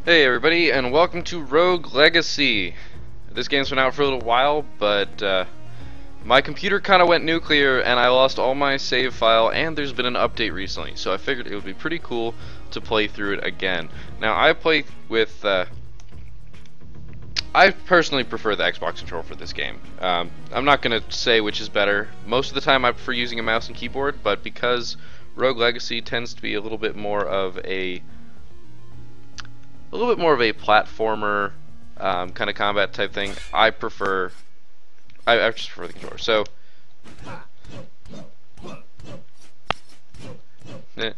Hey everybody, and welcome to Rogue Legacy. This game's been out for a little while, but my computer kind of went nuclear and I lost all my save file, and there's been an update recently, so I figured it would be pretty cool to play through it again. Now, I play with, I personally prefer the Xbox controller for this game. I'm not going to say which is better. Most of the time I prefer using a mouse and keyboard, but because Rogue Legacy tends to be a little bit more of a platformer kind of combat type thing, I just prefer the controller. So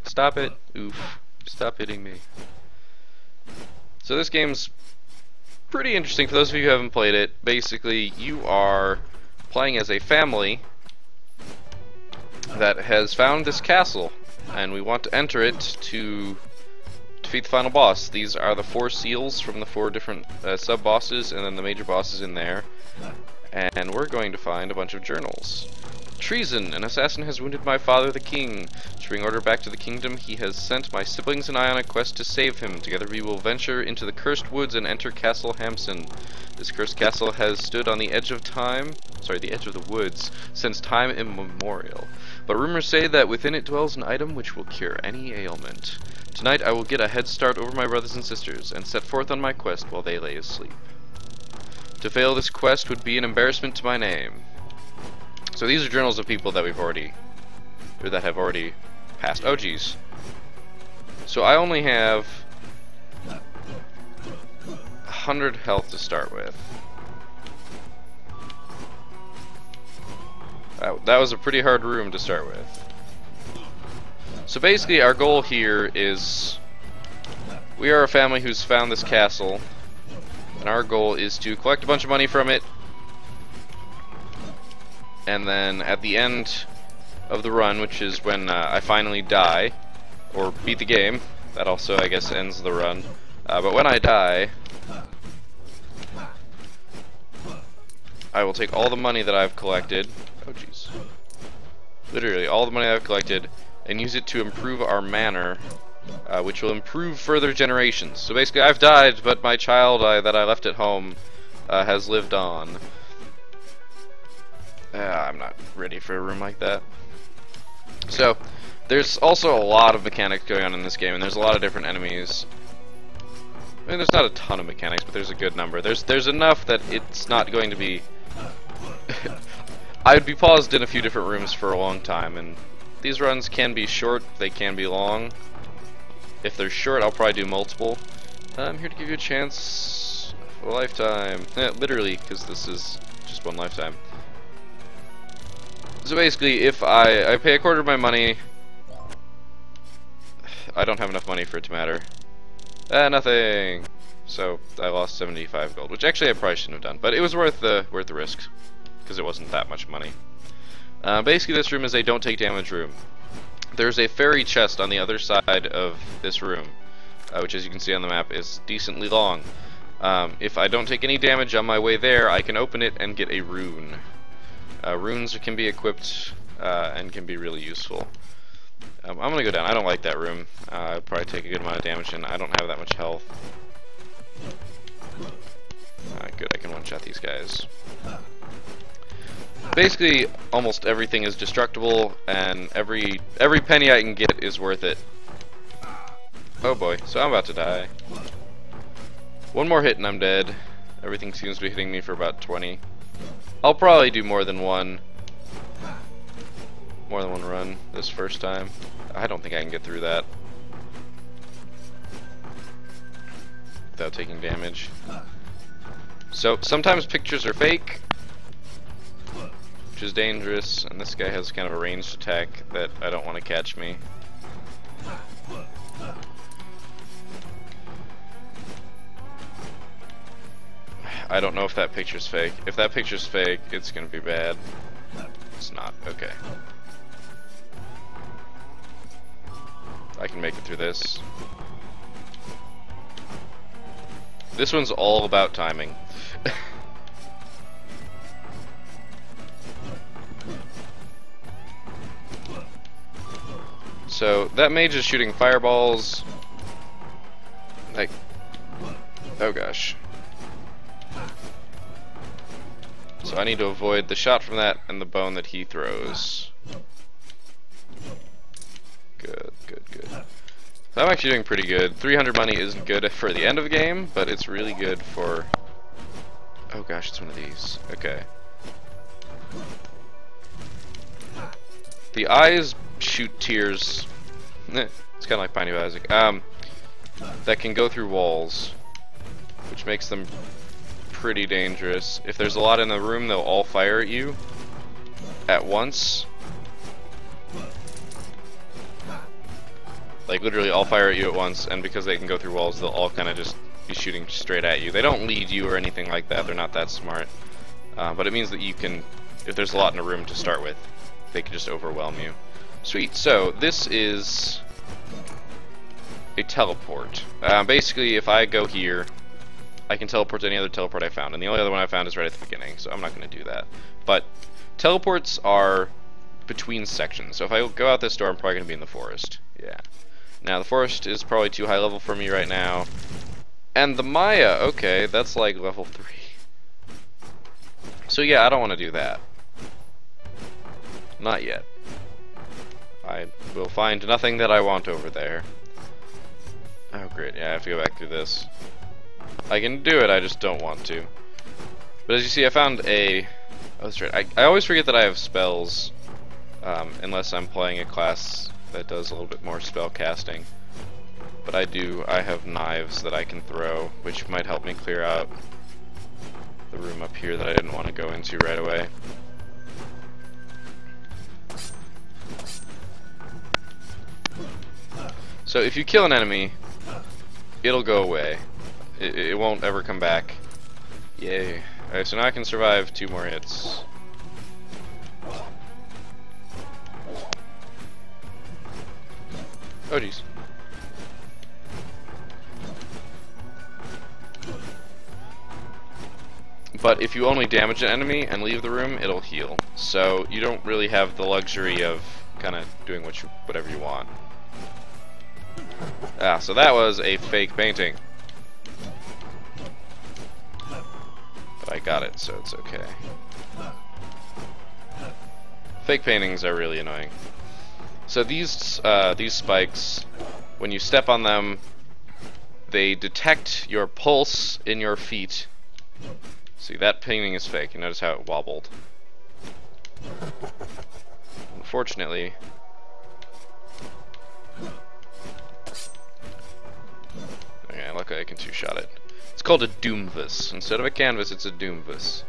stop it. Oof. Stop hitting me. So this game's pretty interesting for those of you who haven't played it. Basically, you are playing as a family that has found this castle, and we want to enter it to defeat the final boss. These are the 4 seals from the 4 different sub-bosses, and then the major bosses in there. And we're going to find a bunch of journals. Treason! An assassin has wounded my father, the king. To bring order back to the kingdom, he has sent my siblings and I on a quest to save him. Together we will venture into the cursed woods and enter Castle Hamson. This cursed castle has stood on the edge of the edge of the woods, since time immemorial. But rumors say that within it dwells an item which will cure any ailment. Tonight I will get a head start over my brothers and sisters, and set forth on my quest while they lay asleep. To fail this quest would be an embarrassment to my name. So these are journals of people that have already passed. Oh geez. So I only have 100 health to start with. That was a pretty hard room to start with. So basically our goal here is, we are a family who's found this castle, and our goal is to collect a bunch of money from it, and then at the end of the run, which is when I finally die, or beat the game, that also I guess ends the run, but when I die, I will take all the money that I've collected, oh jeez, literally all the money I've collected, and use it to improve our manor, which will improve further generations. So basically I've died, but my child that I left at home has lived on. I'm not ready for a room like that. So there's also a lot of mechanics going on in this game, and there's a lot of different enemies. I mean, there's not a ton of mechanics, but there's a good number. There's enough that it's not going to be I would be paused in a few different rooms for a long time, and these runs can be short, they can be long. If they're short, I'll probably do multiple. I'm here to give you a chance for a lifetime. Literally, because this is just one lifetime. So basically, if I pay a quarter of my money, I don't have enough money for it to matter. Nothing. So I lost 75 gold, which actually I probably shouldn't have done, but it was worth the risk, because it wasn't that much money. Basically, this room is a don't take damage room. There's a fairy chest on the other side of this room, which, as you can see on the map, is decently long. If I don't take any damage on my way there, I can open it and get a rune. Runes can be equipped and can be really useful. I'm gonna go down. I don't like that room. I'll probably take a good amount of damage, and I don't have that much health. Good, I can one-shot these guys. Basically, almost everything is destructible, and every penny I can get is worth it. Oh boy, so I'm about to die. One more hit and I'm dead. Everything seems to be hitting me for about 20. I'll probably do more than one run this first time. I don't think I can get through that without taking damage. So sometimes pictures are fake, which is dangerous, and this guy has kind of a ranged attack that I don't want to catch me. I don't know if that picture's fake. If that picture's fake, it's gonna be bad. It's not. Okay. I can make it through this. This one's all about timing. So that mage is shooting fireballs. Like, Oh gosh. So I need to avoid the shot from that and the bone that he throws. Good, good, good. So I'm actually doing pretty good. 300 money isn't good for the end of the game, but it's really good for... Oh gosh, it's one of these. Okay. The eyes shoot tears. It's kind of like Piney Isaac. That can go through walls, which makes them pretty dangerous. If there's a lot in the room, they'll all fire at you at once. Like literally all fire at you at once, and because they can go through walls, they'll all kind of just be shooting straight at you. They don't lead you or anything like that. They're not that smart. But it means that you can, if there's a lot in a room to start with, they can just overwhelm you. Sweet. So this is a teleport. Basically, if I go here, I can teleport to any other teleport I found, and the only other one I found is right at the beginning, so I'm not going to do that. But teleports are between sections, so if I go out this door, I'm probably going to be in the forest. Yeah. Now, the forest is probably too high level for me right now. And the Maya, okay, that's like level 3. So yeah, I don't want to do that. Not yet. I will find nothing that I want over there. Oh great, yeah, I have to go back through this. I can do it, I just don't want to. But as you see, I found a... Oh, that's right. I always forget that I have spells, unless I'm playing a class that does a little bit more spell casting. But I have knives that I can throw, which might help me clear out the room up here that I didn't want to go into right away. So if you kill an enemy, it'll go away. It won't ever come back. Yay. Alright, so now I can survive 2 more hits. Oh jeez. But if you only damage an enemy and leave the room, it'll heal. So you don't really have the luxury of kind of doing whatever you want. Ah, so that was a fake painting. But I got it, so it's okay. Fake paintings are really annoying. So these spikes, when you step on them, they detect your pulse in your feet. See, that painting is fake. You notice how it wobbled. Unfortunately, okay, luckily I can 2-shot it. It's called a doomvis. Instead of a canvas, it's a doomvis.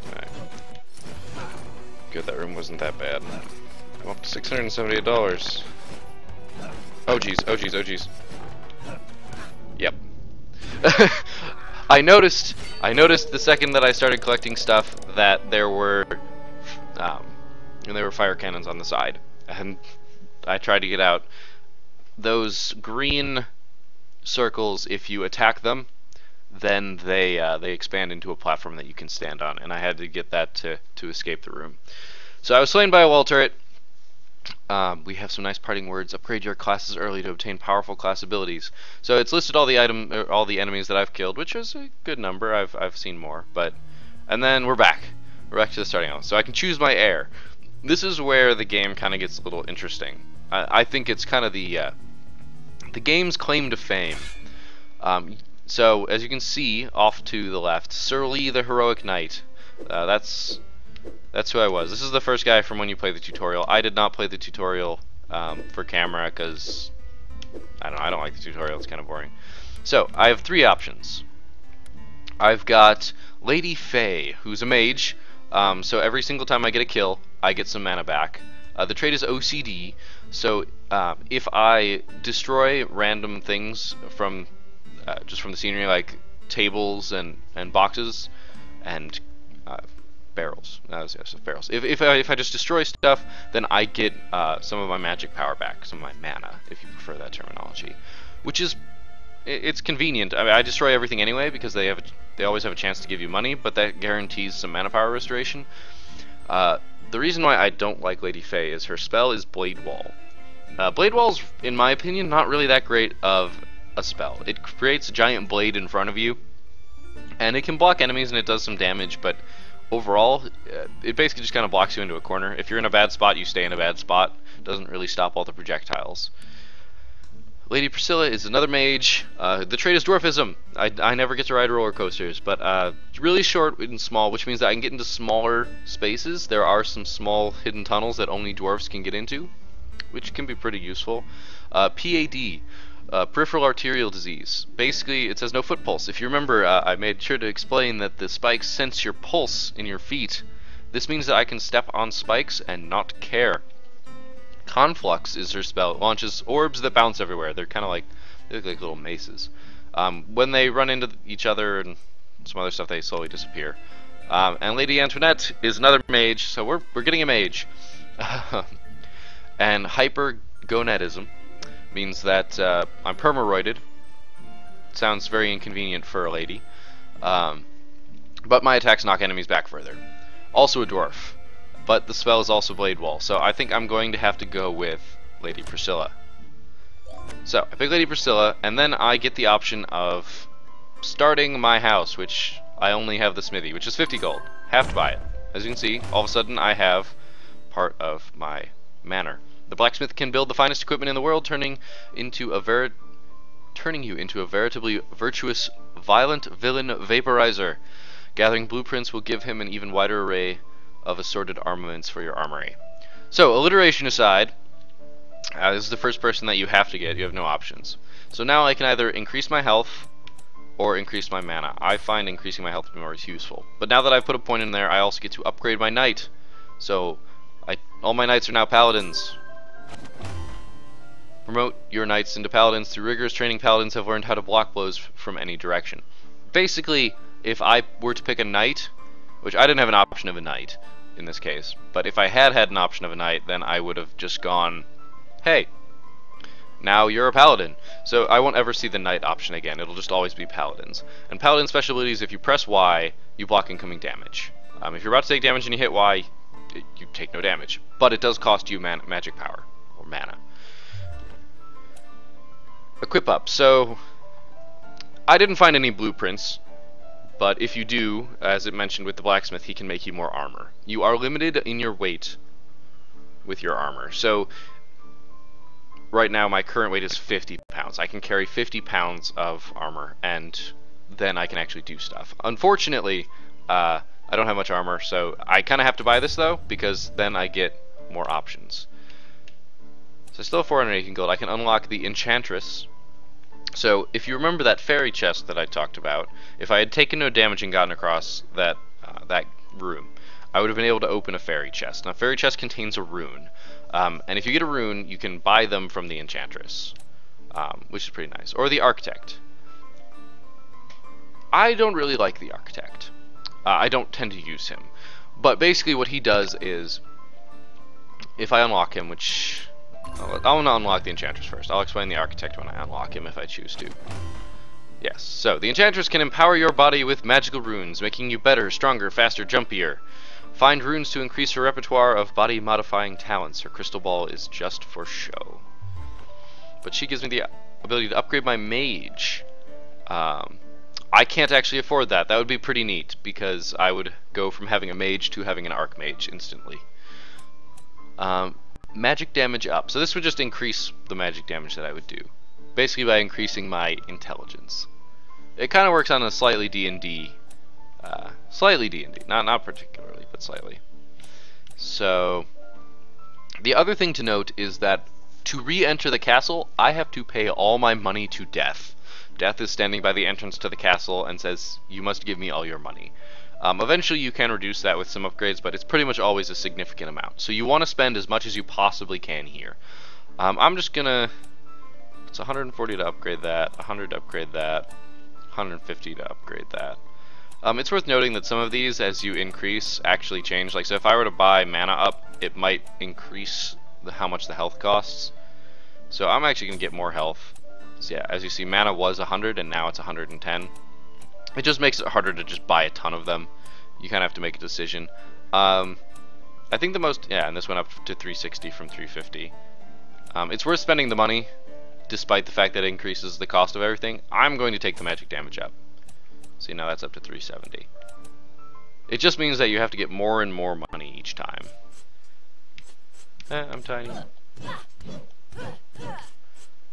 Alright. Good, that room wasn't that bad. I'm up to $678. Oh jeez, oh jeez, oh jeez. Yep. I noticed the second that I started collecting stuff that there were fire cannons on the side, and I tried to get out. Those green circles, if you attack them, then they expand into a platform that you can stand on, and I had to get that to escape the room. So I was slain by a wall turret. We have some nice parting words. Upgrade your classes early to obtain powerful class abilities. So it's listed all the enemies that I've killed, which is a good number. I've seen more, and then we're back. We're back to the starting element. So I can choose my heir. This is where the game kind of gets a little interesting. I think it's kind of the game's claim to fame. So as you can see off to the left, Sir Lee the Heroic Knight. That's who I was. This is the first guy from when you play the tutorial. I did not play the tutorial for camera because I don't like the tutorial. It's kind of boring. So I have 3 options. I've got Lady Faye, who's a mage. So every single time I get a kill, I get some mana back. The trait is OCD. So if I destroy random things from just from the scenery, like tables and boxes and barrels. Yes, barrels. If I just destroy stuff, then I get some of my magic power back, some of my mana, if you prefer that terminology, which is it's convenient. I mean, I destroy everything anyway because they always have a chance to give you money, but that guarantees some mana power restoration. The reason why I don't like Lady Faye is her spell is Blade Wall. Blade Wall's, in my opinion, not really that great of a spell. It creates a giant blade in front of you, and it can block enemies and it does some damage, but overall, it basically just kind of blocks you into a corner. If you're in a bad spot, you stay in a bad spot. It doesn't really stop all the projectiles. Lady Priscilla is another mage. The trait is dwarfism. I never get to ride roller coasters, but really short and small, which means that I can get into smaller spaces. There are some small hidden tunnels that only dwarfs can get into, which can be pretty useful. PAD, peripheral arterial disease. Basically, it says no foot pulse. If you remember, I made sure to explain that the spikes sense your pulse in your feet. This means that I can step on spikes and not care. Conflux is her spell. It launches orbs that bounce everywhere. They're kind of like, they look like little maces. When they run into each other and some other stuff, they slowly disappear. And Lady Antoinette is another mage, so we're getting a mage. And hypergonadism means that I'm permaroided. Sounds very inconvenient for a lady. But my attacks knock enemies back further. Also a dwarf. But the spell is also Blade Wall, so I think I'm going to have to go with Lady Priscilla. So, I pick Lady Priscilla, and then I get the option of starting my house, which I only have the smithy, which is 50 gold. Have to buy it. As you can see, all of a sudden I have part of my manor. The blacksmith can build the finest equipment in the world, turning you into a veritably virtuous, violent villain vaporizer. Gathering blueprints will give him an even wider array of assorted armaments for your armory. So, alliteration aside, this is the first person that you have to get. You have no options. So now I can either increase my health or increase my mana. I find increasing my health to be more useful. But now that I've put a point in there, I also get to upgrade my knight. So, all my knights are now paladins. Promote your knights into paladins. Through rigorous training, paladins have learned how to block blows from any direction. Basically, if I were to pick a knight, which I didn't have an option of a knight in this case, but if I had an option of a knight, then I would have just gone, hey, now you're a paladin. So I won't ever see the knight option again. It'll just always be paladins. And paladin special abilities, if you press Y, you block incoming damage. If you're about to take damage and you hit Y, you take no damage. But it does cost you magic power, or mana. Equip up. So, I didn't find any blueprints. But if you do, as it mentioned with the blacksmith, he can make you more armor. You are limited in your weight with your armor. So, right now my current weight is 50 pounds. I can carry 50 pounds of armor, and then I can actually do stuff. Unfortunately, I don't have much armor, so I kind of have to buy this though, because then I get more options. So I still have 418 gold. I can unlock the Enchantress. So, if you remember that fairy chest that I talked about, if I had taken no damage and gotten across that room, I would have been able to open a fairy chest. Now, a fairy chest contains a rune, and if you get a rune, you can buy them from the Enchantress, which is pretty nice. Or the Architect. I don't really like the Architect. I don't tend to use him. But basically what he does is, if I unlock him, which I'll unlock the Enchantress first. I'll explain the Architect when I unlock him if I choose to. Yes, so the Enchantress can empower your body with magical runes, making you better, stronger, faster, jumpier. Find runes to increase her repertoire of body-modifying talents. Her crystal ball is just for show. But she gives me the ability to upgrade my mage. I can't actually afford that. That would be pretty neat, because I would go from having a mage to having an archmage instantly. Magic damage up. So this would just increase the magic damage that I would do, basically by increasing my intelligence. It kind of works on a slightly D&D, not particularly, but slightly. So the other thing to note is that to re-enter the castle, I have to pay all my money to Death. Death is standing by the entrance to the castle and says, you must give me all your money. Eventually you can reduce that with some upgrades, but it's pretty much always a significant amount. So you want to spend as much as you possibly can here. I'm just gonna, it's 140 to upgrade that, 100 to upgrade that, 150 to upgrade that. It's worth noting that some of these, as you increase, actually change. Like, so if I were to buy mana up, it might increase how much the health costs. So I'm actually gonna get more health. So yeah, as you see, mana was 100 and now it's 110. It just makes it harder to just buy a ton of them. You kind of have to make a decision. I think the most, yeah, and this went up to 360 from 350. It's worth spending the money, despite the fact that it increases the cost of everything. I'm going to take the magic damage up. See, now that's up to 370. It just means that you have to get more and more money each time. I'm tiny.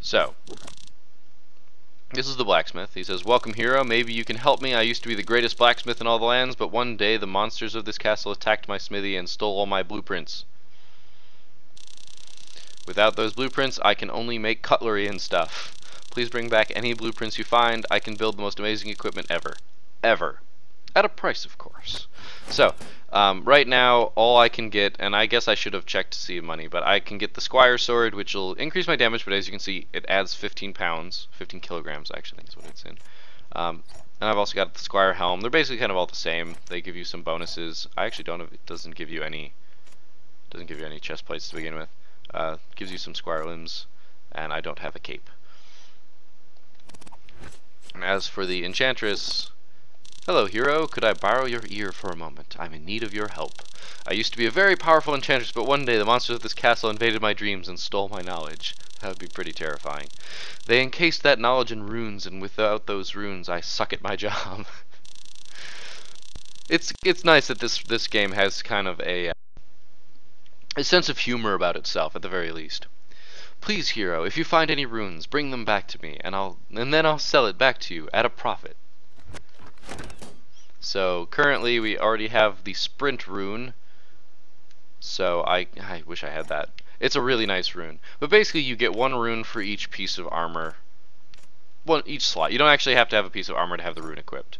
So, this is the blacksmith. He says, "Welcome, hero. Maybe you can help me. I used to be the greatest blacksmith in all the lands, but one day the monsters of this castle attacked my smithy and stole all my blueprints. Without those blueprints, I can only make cutlery and stuff. Please bring back any blueprints you find. I can build the most amazing equipment ever. Ever. At a price, of course." So, right now, all I can get, and I guess I should have checked to see money, but I can get the Squire Sword, which will increase my damage, but as you can see, it adds 15 pounds, 15 kilograms, actually, I think is what it's in. And I've also got the Squire Helm. They're basically kind of all the same. They give you some bonuses. I actually don't know if it doesn't give you any chest plates to begin with. Gives you some Squire limbs, and I don't have a cape. And as for the Enchantress, "Hello, hero. Could I borrow your ear for a moment? I'm in need of your help. I used to be a very powerful enchantress, but one day the monsters of this castle invaded my dreams and stole my knowledge." That would be pretty terrifying. "They encased that knowledge in runes, and without those runes, I suck at my job." It's nice that this game has kind of a sense of humor about itself, at the very least. "Please, hero, if you find any runes, bring them back to me, and then I'll sell it back to you at a profit." So currently we already have the sprint rune, so I wish I had that. It's a really nice rune, but basically you get one rune for each piece of armor, each slot. You don't actually have to have a piece of armor to have the rune equipped.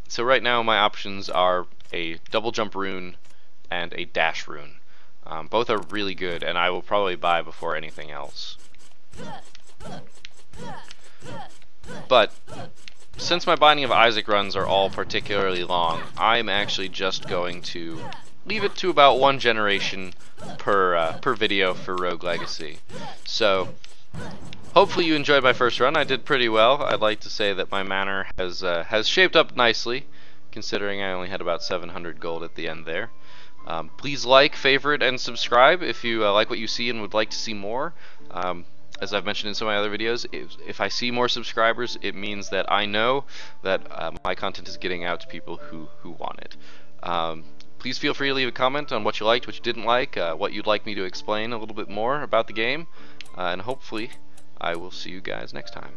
So right now my options are a double jump rune and a dash rune. Both are really good, and I will probably buy before anything else. But since my Binding of Isaac runs are all particularly long, I'm actually just going to leave it to about one generation per video for Rogue Legacy. So hopefully you enjoyed my first run. I did pretty well. I'd like to say that my manor has shaped up nicely, considering I only had about 700 gold at the end there. Please like, favorite, and subscribe if you like what you see and would like to see more. As I've mentioned in some of my other videos, if I see more subscribers, it means that I know that my content is getting out to people who want it. Please feel free to leave a comment on what you liked, what you didn't like, what you'd like me to explain a little bit more about the game, and hopefully I will see you guys next time.